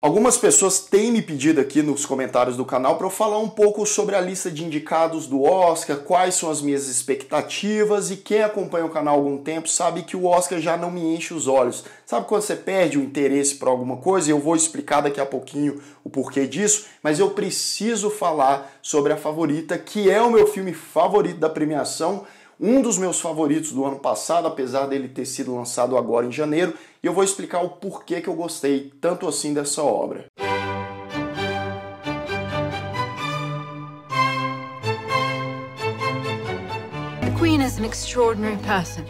Algumas pessoas têm me pedido aqui nos comentários do canal para eu falar um pouco sobre a lista de indicados do Oscar, quais são as minhas expectativas, e quem acompanha o canal há algum tempo sabe que o Oscar já não me enche os olhos. Sabe quando você perde o interesse por alguma coisa? Eu vou explicar daqui a pouquinho o porquê disso, mas eu preciso falar sobre A Favorita, que é o meu filme favorito da premiação, um dos meus favoritos do ano passado, apesar dele ter sido lançado agora em janeiro, e eu vou explicar o porquê que eu gostei tanto assim dessa obra. The Queen is an extraordinary person.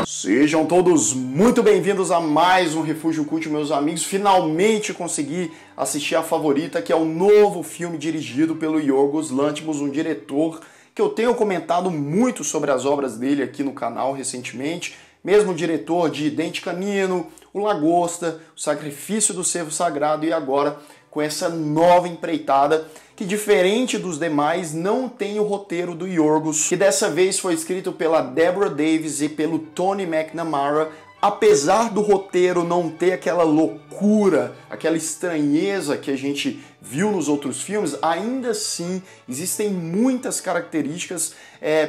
Sejam todos muito bem-vindos a mais um Refúgio Cult, meus amigos. Finalmente consegui assistir A Favorita, que é o novo filme dirigido pelo Yorgos Lanthimos, um diretor que eu tenho comentado muito sobre as obras dele aqui no canal recentemente, mesmo diretor de Dente Canino, O Lagosta, O Sacrifício do Cervo Sagrado, e agora com essa nova empreitada que, diferente dos demais, não tem o roteiro do Yorgos, que dessa vez foi escrito pela Deborah Davis e pelo Tony McNamara. Apesar do roteiro não ter aquela loucura, aquela estranheza que a gente viu nos outros filmes, ainda assim existem muitas características,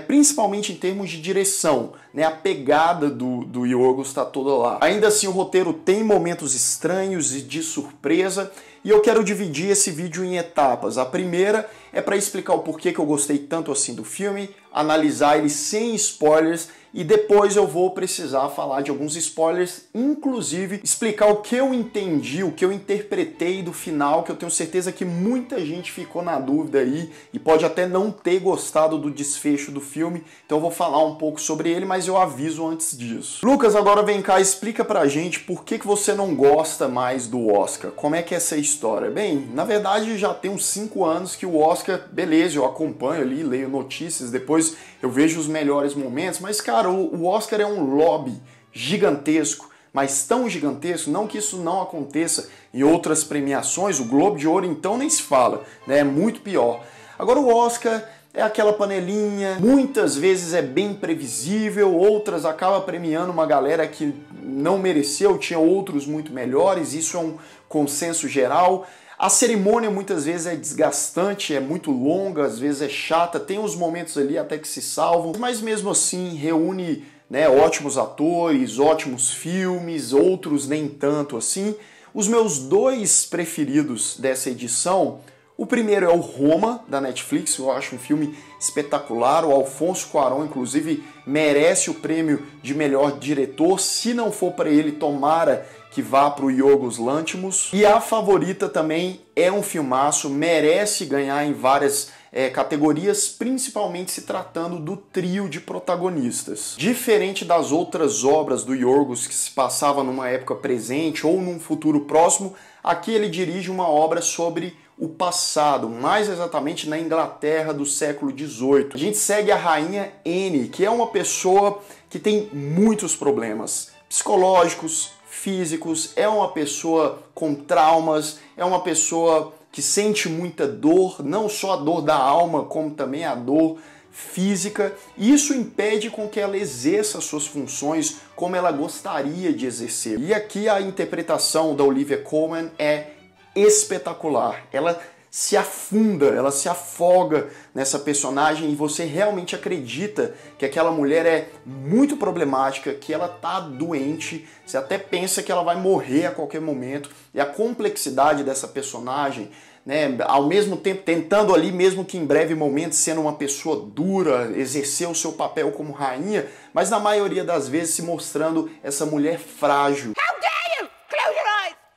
principalmente em termos de direção, né? A pegada do Yorgos está toda lá. Ainda assim o roteiro tem momentos estranhos e de surpresa, e eu quero dividir esse vídeo em etapas. A primeira é para explicar o porquê que eu gostei tanto assim do filme, analisar ele sem spoilers, e depois eu vou precisar falar de alguns spoilers, inclusive explicar o que eu entendi, o que eu interpretei do final, que eu tenho certeza que muita gente ficou na dúvida aí e pode até não ter gostado do desfecho do filme, então eu vou falar um pouco sobre ele, mas eu aviso antes disso. Lucas, agora vem cá, explica pra gente por que você não gosta mais do Oscar. Como é que é essa história? Bem, na verdade já tem uns 5 anos que o Oscar, beleza, eu acompanho ali, leio notícias, depois eu vejo os melhores momentos, mas cara, o Oscar é um lobby gigantesco, mas tão gigantesco, não que isso não aconteça em outras premiações. O Globo de Ouro então nem se fala, né? É muito pior. Agora o Oscar é aquela panelinha, muitas vezes é bem previsível, outras acaba premiando uma galera que não mereceu, tinha outros muito melhores, isso é um consenso geral. A cerimônia muitas vezes é desgastante, é muito longa, às vezes é chata, tem uns momentos ali até que se salvam, mas mesmo assim reúne, né, ótimos atores, ótimos filmes, outros nem tanto assim. Os meus 2 preferidos dessa edição, o primeiro é o Roma, da Netflix, eu acho um filme espetacular. O Alfonso Cuarón, inclusive, merece o prêmio de melhor diretor. Se não for para ele, tomara que vá para o Yorgos Lanthimos. E A Favorita também é um filmaço, merece ganhar em várias categorias, principalmente se tratando do trio de protagonistas. Diferente das outras obras do Yorgos que se passava numa época presente ou num futuro próximo, aqui ele dirige uma obra sobre o passado, mais exatamente na Inglaterra do século XVIII. A gente segue a rainha Anne, que é uma pessoa que tem muitos problemas psicológicos, físicos, é uma pessoa com traumas, é uma pessoa que sente muita dor, não só a dor da alma, como também a dor física, e isso impede com que ela exerça suas funções como ela gostaria de exercer. E aqui a interpretação da Olivia Colman é espetacular. Ela se afunda, ela se afoga nessa personagem e você realmente acredita que aquela mulher é muito problemática, que ela tá doente, você até pensa que ela vai morrer a qualquer momento. E a complexidade dessa personagem, né, ao mesmo tempo tentando ali, mesmo que em breve momento, sendo uma pessoa dura, exercer o seu papel como rainha, mas na maioria das vezes se mostrando essa mulher frágil.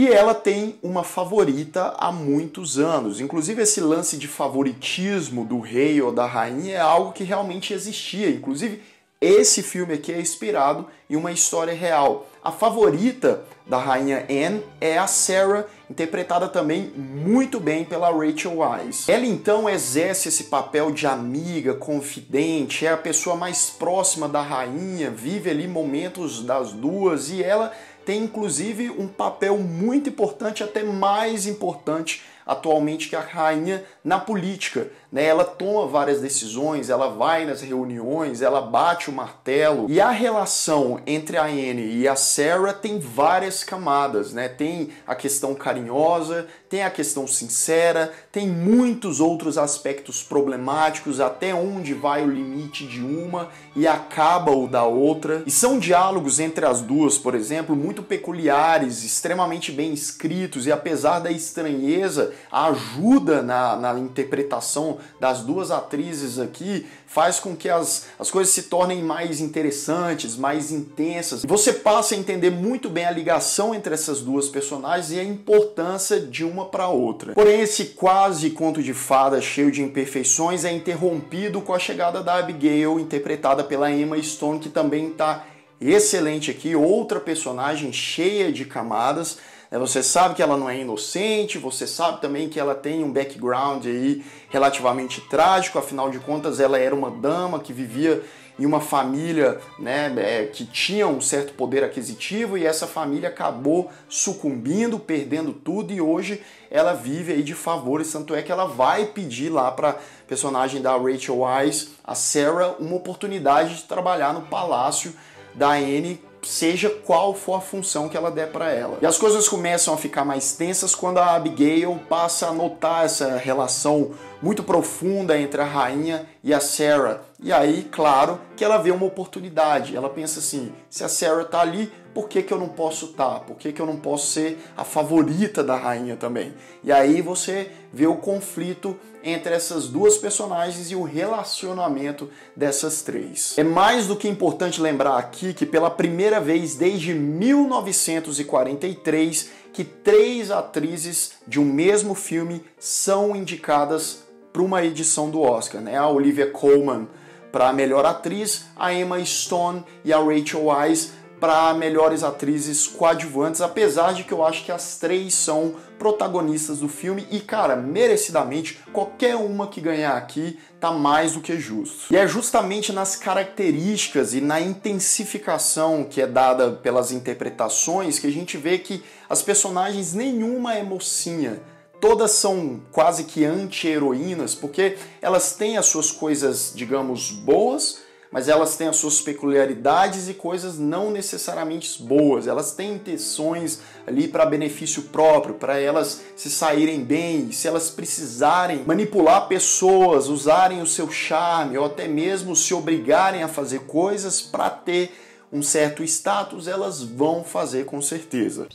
E ela tem uma favorita há muitos anos. Inclusive esse lance de favoritismo do rei ou da rainha é algo que realmente existia. Inclusive esse filme aqui é inspirado em uma história real. A favorita da rainha Anne é a Sarah, interpretada também muito bem pela Rachel Weisz. Ela então exerce esse papel de amiga, confidente, é a pessoa mais próxima da rainha, vive ali momentos das duas, e ela tem inclusive um papel muito importante, até mais importante atualmente que a rainha na política, né? Ela toma várias decisões, ela vai nas reuniões, ela bate o martelo. E a relação entre a Annie e a Sarah tem várias camadas, né? Tem a questão carinhosa, tem a questão sincera, tem muitos outros aspectos problemáticos, até onde vai o limite de uma e acaba o da outra. E são diálogos entre as duas, por exemplo, muito peculiares, extremamente bem escritos, e apesar da estranheza, a ajuda na interpretação das duas atrizes aqui faz com que as coisas se tornem mais interessantes, mais intensas. Você passa a entender muito bem a ligação entre essas duas personagens e a importância de uma para outra. Porém, esse quase conto de fada cheio de imperfeições é interrompido com a chegada da Abigail, interpretada pela Emma Stone, que também está excelente aqui, outra personagem cheia de camadas. Você sabe que ela não é inocente, você sabe também que ela tem um background aí relativamente trágico, afinal de contas ela era uma dama que vivia em uma família, né, que tinha um certo poder aquisitivo, e essa família acabou sucumbindo, perdendo tudo, e hoje ela vive aí de favores, tanto é que ela vai pedir lá para personagem da Rachel Weisz, a Sarah, uma oportunidade de trabalhar no palácio da Annie, seja qual for a função que ela der para ela. E as coisas começam a ficar mais tensas quando a Abigail passa a notar essa relação muito profunda entre a rainha e a Sarah. E aí, claro, que ela vê uma oportunidade. Ela pensa assim, se a Sarah tá ali, por que eu não posso estar? Por que eu não posso ser a favorita da rainha também? E aí você vê o conflito entre essas duas personagens e o relacionamento dessas três. É mais do que importante lembrar aqui que pela primeira vez desde 1943 que 3 atrizes de um mesmo filme são indicadas para uma edição do Oscar, né? A Olivia Colman para a melhor atriz, a Emma Stone e a Rachel Weisz para melhores atrizes coadjuvantes, apesar de que eu acho que as 3 são protagonistas do filme e, cara, merecidamente, qualquer uma que ganhar aqui tá mais do que justo. E é justamente nas características e na intensificação que é dada pelas interpretações que a gente vê que as personagens, nenhuma é mocinha. Todas são quase que anti-heroínas, porque elas têm as suas coisas, digamos, boas, mas elas têm as suas peculiaridades e coisas não necessariamente boas. Elas têm intenções ali para benefício próprio, para elas se saírem bem. E se elas precisarem manipular pessoas, usarem o seu charme ou até mesmo se obrigarem a fazer coisas para ter um certo status, elas vão fazer com certeza.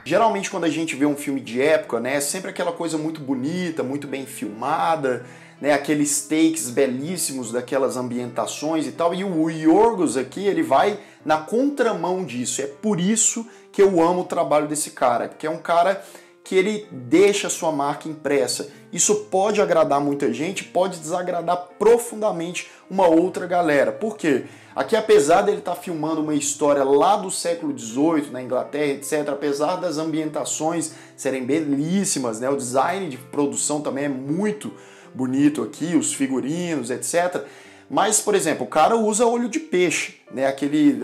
Geralmente quando a gente vê um filme de época, né, é sempre aquela coisa muito bonita, muito bem filmada, né, aqueles takes belíssimos daquelas ambientações e tal, e o Yorgos aqui, ele vai na contramão disso. É por isso que eu amo o trabalho desse cara, porque é um cara que ele deixa a sua marca impressa. Isso pode agradar muita gente, pode desagradar profundamente uma outra galera. Por quê? Aqui, apesar dele estar filmando uma história lá do século XVIII, na Inglaterra, etc., apesar das ambientações serem belíssimas, né, o design de produção também é muito bonito aqui, os figurinos, etc. Mas, por exemplo, o cara usa olho de peixe, né?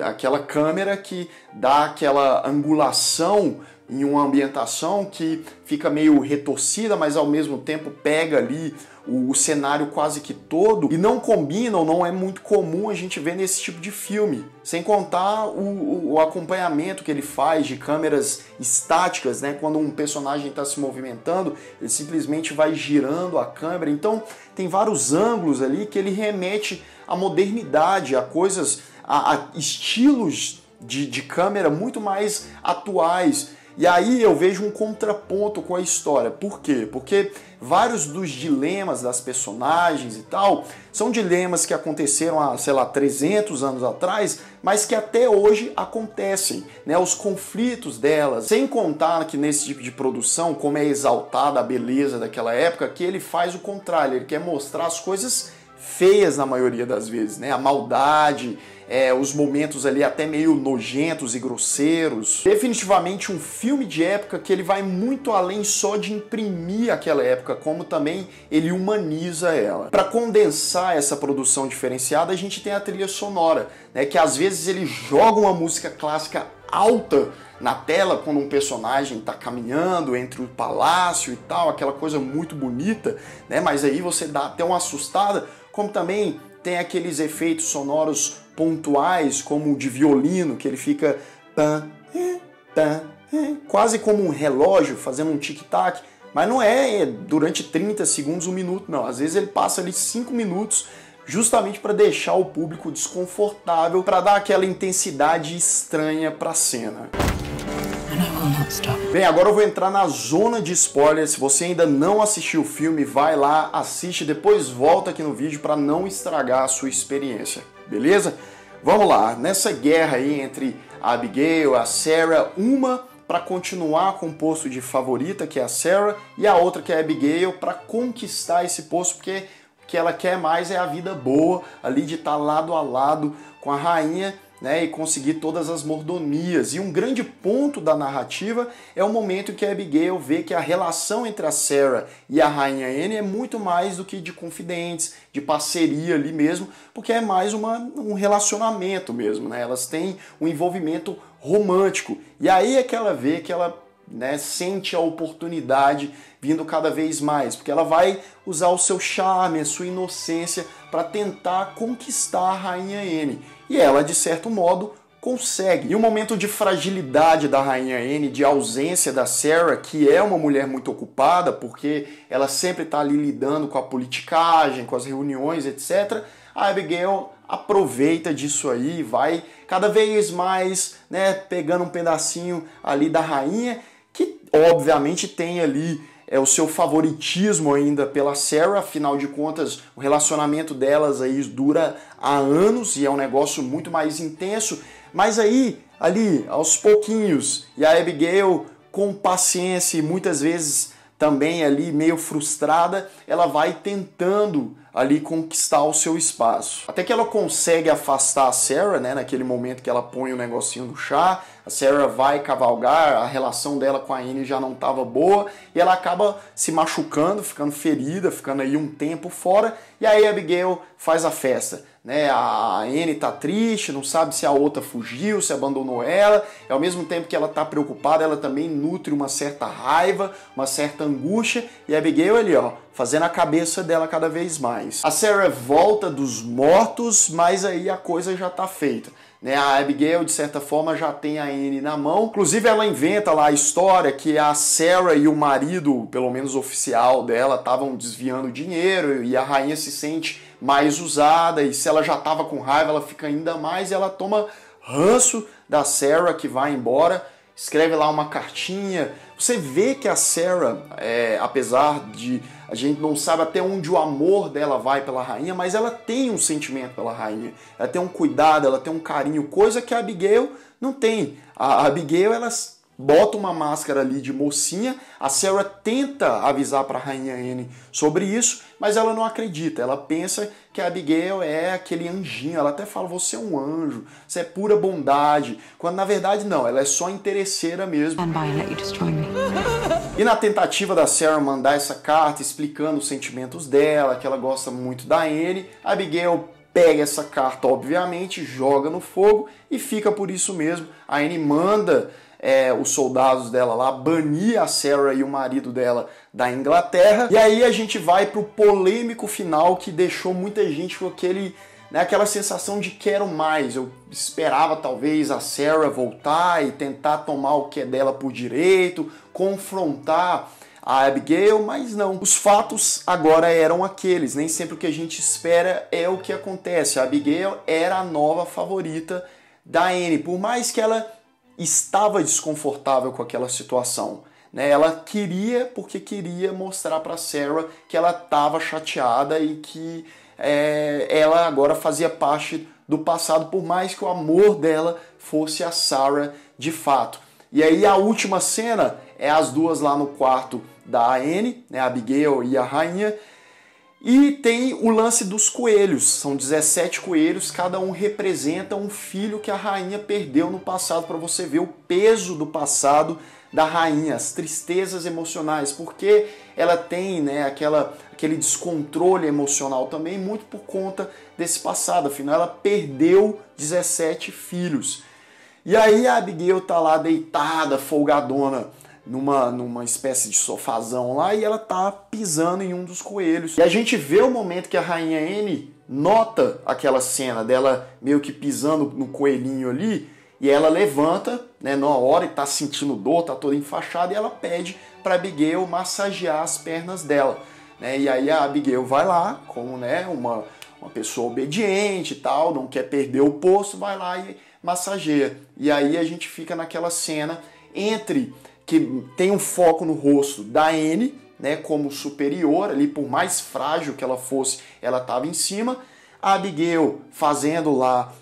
Aquela câmera que dá aquela angulação em uma ambientação que fica meio retorcida, mas ao mesmo tempo pega ali o cenário quase que todo, e não combina ou não é muito comum a gente ver nesse tipo de filme. Sem contar o acompanhamento que ele faz de câmeras estáticas, né? Quando um personagem está se movimentando, ele simplesmente vai girando a câmera. Então tem vários ângulos ali que ele remete à modernidade, a coisas, a estilos de câmera muito mais atuais. E aí eu vejo um contraponto com a história. Por quê? Porque vários dos dilemas das personagens e tal são dilemas que aconteceram há, sei lá, 300 anos atrás, mas que até hoje acontecem, né? Os conflitos delas. Sem contar que nesse tipo de produção, como é exaltada a beleza daquela época, que ele faz o contrário, ele quer mostrar as coisas feias na maioria das vezes, né? A maldade, os momentos ali até meio nojentos e grosseiros. Definitivamente um filme de época que ele vai muito além só de imprimir aquela época, como também ele humaniza ela. Para condensar essa produção diferenciada, a gente tem a trilha sonora, né? Que às vezes ele joga uma música clássica alta na tela quando um personagem está caminhando entre o palácio e tal, aquela coisa muito bonita, né? Mas aí você dá até uma assustada, como também tem aqueles efeitos sonoros pontuais, como o de violino, que ele fica quase como um relógio fazendo um tic-tac, mas não é durante 30 segundos, 1 minuto, não. Às vezes ele passa ali 5 minutos justamente para deixar o público desconfortável, para dar aquela intensidade estranha para a cena. Bem, agora eu vou entrar na zona de spoilers. Se você ainda não assistiu o filme, vai lá, assiste, depois volta aqui no vídeo para não estragar a sua experiência, beleza? Vamos lá, nessa guerra aí entre a Abigail e a Sarah, uma para continuar com o posto de favorita, que é a Sarah, e a outra, que é a Abigail, para conquistar esse posto, porque o que ela quer mais é a vida boa, ali de estar lado a lado com a rainha, né, e conseguir todas as mordomias. E um grande ponto da narrativa é o momento em que a Abigail vê que a relação entre a Sarah e a rainha Anne é muito mais do que de confidentes, de parceria ali mesmo, porque é mais um relacionamento mesmo, né? Elas têm um envolvimento romântico. E aí é que ela vê que ela, né, sente a oportunidade vindo cada vez mais, porque ela vai usar o seu charme, a sua inocência para tentar conquistar a rainha Anne. E ela, de certo modo, consegue. E o momento de fragilidade da rainha Anne, de ausência da Sarah, que é uma mulher muito ocupada, porque ela sempre está ali lidando com a politicagem, com as reuniões, etc., a Abigail aproveita disso aí, vai cada vez mais, né, pegando um pedacinho ali da rainha, que obviamente tem ali o seu favoritismo ainda pela Sarah. Afinal de contas, o relacionamento delas aí dura há anos e é um negócio muito mais intenso, mas aí, ali, aos pouquinhos, e a Abigail, com paciência e muitas vezes também ali meio frustrada, ela vai tentando ali conquistar o seu espaço. Até que ela consegue afastar a Sarah, né, naquele momento que ela põe o negocinho no chá, a Sarah vai cavalgar, a relação dela com a Anne já não estava boa, e ela acaba se machucando, ficando ferida, ficando aí um tempo fora, e aí a Abigail faz a festa. Né, a Anne tá triste, não sabe se a outra fugiu, se abandonou ela, e ao mesmo tempo que ela tá preocupada, ela também nutre uma certa raiva, uma certa angústia, e a Abigail ali, ó, fazendo a cabeça dela cada vez mais. A Sarah volta dos mortos, mas aí a coisa já tá feita. Né, a Abigail, de certa forma, já tem a Anne na mão. Inclusive, ela inventa lá a história que a Sarah e o marido, pelo menos oficial dela, estavam desviando dinheiro, e a rainha se sente mais usada, e se ela já estava com raiva, ela fica ainda mais, e ela toma ranço da Sarah, que vai embora, escreve lá uma cartinha. Você vê que a Sarah, apesar de a gente não sabe até onde o amor dela vai pela rainha, mas ela tem um sentimento pela rainha, ela tem um cuidado, ela tem um carinho, coisa que a Abigail não tem. A Abigail, ela bota uma máscara ali de mocinha, a Sarah tenta avisar para a rainha Anne sobre isso, mas ela não acredita, ela pensa que a Abigail é aquele anjinho, ela até fala, você é um anjo, você é pura bondade, quando na verdade não, ela é só interesseira mesmo. E na tentativa da Sarah mandar essa carta explicando os sentimentos dela, que ela gosta muito da Anne, a Abigail pega essa carta, obviamente, joga no fogo e fica por isso mesmo. A Anne manda os soldados dela lá banir a Sarah e o marido dela da Inglaterra. E aí a gente vai pro polêmico final que deixou muita gente com aquela sensação de quero mais. Eu esperava talvez a Sarah voltar e tentar tomar o que é dela por direito, confrontar a Abigail, mas não. Os fatos agora eram aqueles. Nem sempre o que a gente espera é o que acontece. A Abigail era a nova favorita da Anne, por mais que ela estava desconfortável com aquela situação, né? Ela queria, porque queria mostrar para Sarah que ela estava chateada e que ela agora fazia parte do passado, por mais que o amor dela fosse a Sarah de fato. E aí a última cena é as duas lá no quarto da Anne, né, a Abigail e a rainha, e tem o lance dos coelhos. São 17 coelhos, cada um representa um filho que a rainha perdeu no passado, para você ver o peso do passado da rainha, as tristezas emocionais, porque ela tem, né, aquele descontrole emocional também, muito por conta desse passado. Afinal, ela perdeu 17 filhos. E aí a Abigail tá lá deitada, folgadona, numa espécie de sofazão lá, e ela tá pisando em um dos coelhos. E a gente vê o momento que a rainha Anne nota aquela cena dela meio que pisando no coelhinho ali, e ela levanta, né, na hora, e tá sentindo dor, tá toda enfaixada, e ela pede pra Abigail massagear as pernas dela, né? E aí a Abigail vai lá, como, né, uma pessoa obediente e tal, não quer perder o posto, vai lá e massageia. E aí a gente fica naquela cena entre que tem um foco no rosto da Anne, né, como superior ali, por mais frágil que ela fosse, ela estava em cima. A Abigail fazendo lá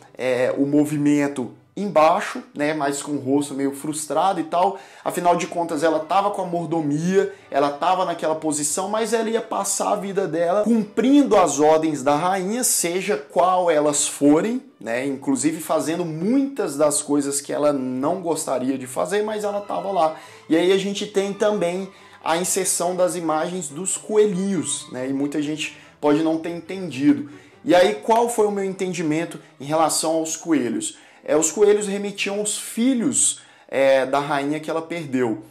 o movimento embaixo, né, mas com o rosto meio frustrado e tal. Afinal de contas, ela estava com a mordomia, ela estava naquela posição, mas ela ia passar a vida dela cumprindo as ordens da rainha, seja qual elas forem, né, inclusive fazendo muitas das coisas que ela não gostaria de fazer, mas ela estava lá. E aí a gente tem também a inserção das imagens dos coelhinhos, né, e muita gente pode não ter entendido. E aí qual foi o meu entendimento em relação aos coelhos? Os coelhos remetiam os filhos da rainha que ela perdeu.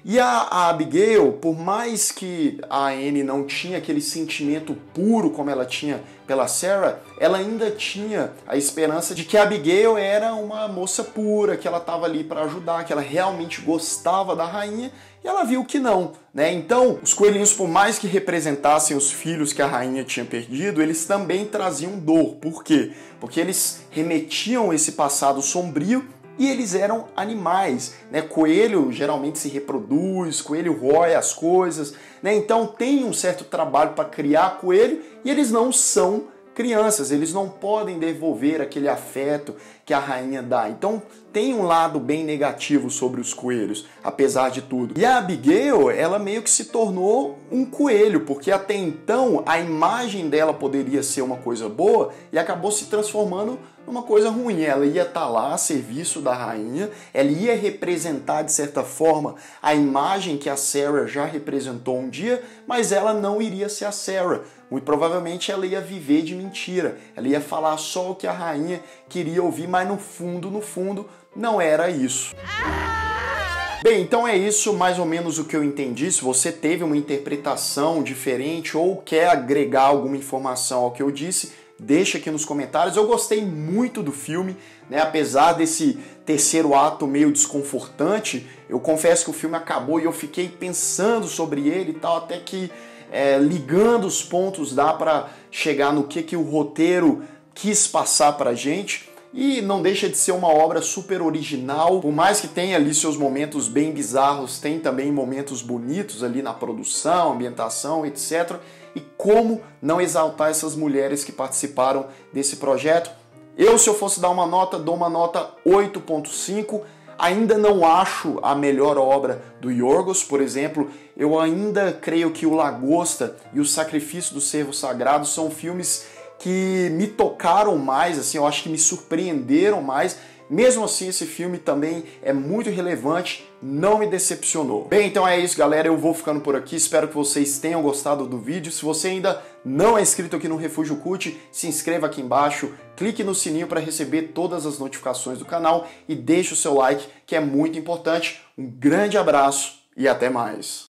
E a Abigail, por mais que a Anne não tinha aquele sentimento puro como ela tinha pela Sarah, ela ainda tinha a esperança de que a Abigail era uma moça pura, que ela estava ali para ajudar, que ela realmente gostava da rainha, e ela viu que não, né? Então, os coelhinhos, por mais que representassem os filhos que a rainha tinha perdido, eles também traziam dor. Por quê? Porque eles remetiam esse passado sombrio e eles eram animais, né? Coelho geralmente se reproduz, coelho rói as coisas, né? Então tem um certo trabalho para criar coelho e eles não são crianças, eles não podem devolver aquele afeto que a rainha dá. Então tem um lado bem negativo sobre os coelhos, apesar de tudo. E a Abigail, ela meio que se tornou um coelho, porque até então a imagem dela poderia ser uma coisa boa e acabou se transformando numa coisa ruim. Ela ia estar lá a serviço da rainha, ela ia representar de certa forma a imagem que a Sarah já representou um dia, mas ela não iria ser a Sarah. Muito provavelmente ela ia viver de mentira, ela ia falar só o que a rainha queria ouvir, mas no fundo, não era isso. Bem, então é isso mais ou menos o que eu entendi. Se você teve uma interpretação diferente ou quer agregar alguma informação ao que eu disse, deixa aqui nos comentários. Eu gostei muito do filme, né? Apesar desse terceiro ato meio desconfortante, eu confesso que o filme acabou e eu fiquei pensando sobre ele e tal, até que ligando os pontos dá para chegar no que o roteiro quis passar pra gente. E não deixa de ser uma obra super original, por mais que tenha ali seus momentos bem bizarros, tem também momentos bonitos ali na produção, ambientação, etc. E como não exaltar essas mulheres que participaram desse projeto? Se eu fosse dar uma nota, dou uma nota 8.5. Ainda não acho a melhor obra do Yorgos, por exemplo. Eu ainda creio que O Lagosta e O Sacrifício do Cervo Sagrado são filmes que me tocaram mais, assim, eu acho que me surpreenderam mais. Mesmo assim, esse filme também é muito relevante, não me decepcionou. Bem, então é isso, galera. Eu vou ficando por aqui. Espero que vocês tenham gostado do vídeo. Se você ainda não é inscrito aqui no Refúgio Cult, se inscreva aqui embaixo, clique no sininho para receber todas as notificações do canal e deixe o seu like, que é muito importante. Um grande abraço e até mais.